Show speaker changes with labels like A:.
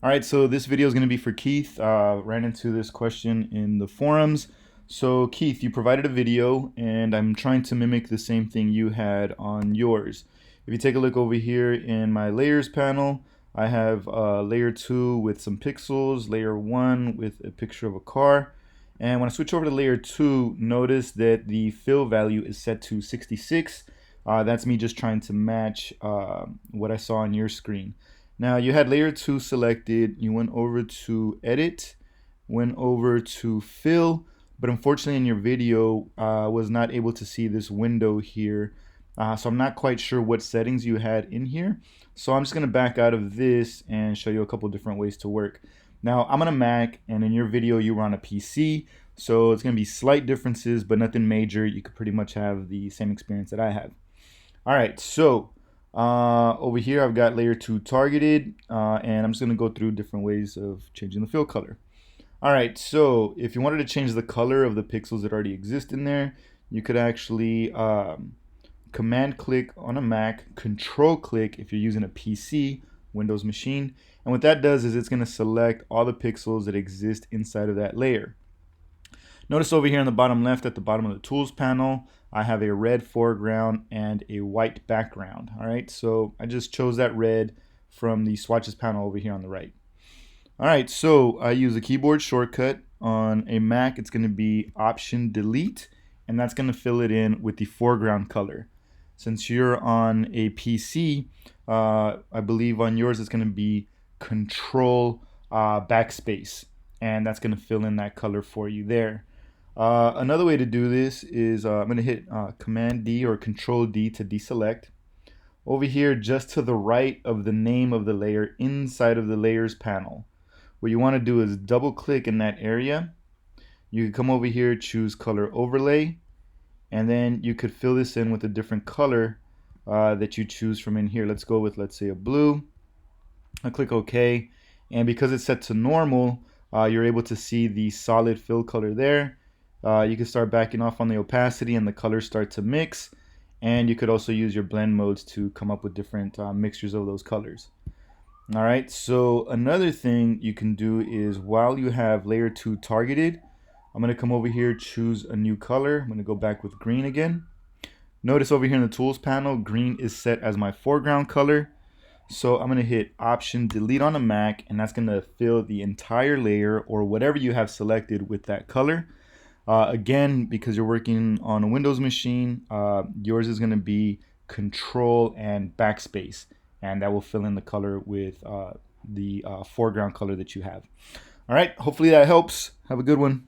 A: All right, so this video is going to be for Keith. Ran into this question in the forums. So Keith, you provided a video and I'm trying to mimic the same thing you had on yours. If you take a look over here in my layers panel, I have layer 2 with some pixels, layer 1 with a picture of a car. And when I switch over to layer 2, notice that the fill value is set to 66. That's me just trying to match what I saw on your screen. Now you had layer 2 selected, you went over to edit, went over to fill, but unfortunately in your video was not able to see this window here. So I'm not quite sure what settings you had in here. So I'm just going to back out of this and show you a couple different ways to work. Now I'm on a Mac and in your video you were on a PC, so it's going to be slight differences but nothing major. You could pretty much have the same experience that I have. All right, so over here I've got layer 2 targeted and I'm just going to go through different ways of changing the fill color. All right, so if you wanted to change the color of the pixels that already exist in there, you could actually command click on a Mac, control click if you're using a PC, Windows machine, and what that does is it's going to select all the pixels that exist inside of that layer. Notice over here in the bottom left at the bottom of the tools panel, I have a red foreground and a white background. All right, so I just chose that red from the swatches panel over here on the right. All right, so I use a keyboard shortcut. On a Mac, it's going to be Option Delete, and that's going to fill it in with the foreground color. Since you're on a PC, I believe on yours it's going to be Control Backspace, and that's going to fill in that color for you there. Another way to do this is I'm going to hit Command D or Control D to deselect. Over here, just to the right of the name of the layer inside of the layers panel, what you want to do is double click in that area. You can come over here, choose color overlay, and then you could fill this in with a different color that you choose from in here. Let's go with, let's say, a blue. I click OK, and because it's set to normal, you're able to see the solid fill color there. You can start backing off on the opacity and the colors start to mix, and you could also use your blend modes to come up with different mixtures of those colors. All right, so another thing you can do is while you have layer 2 targeted, I'm going to come over here, choose a new color. I'm going to go back with green again. Notice over here in the tools panel, green is set as my foreground color. So I'm going to hit Option Delete on a Mac, and that's going to fill the entire layer or whatever you have selected with that color. Again, because you're working on a Windows machine, yours is going to be Control and Backspace, and that will fill in the color with the foreground color that you have. All right, hopefully that helps. Have a good one.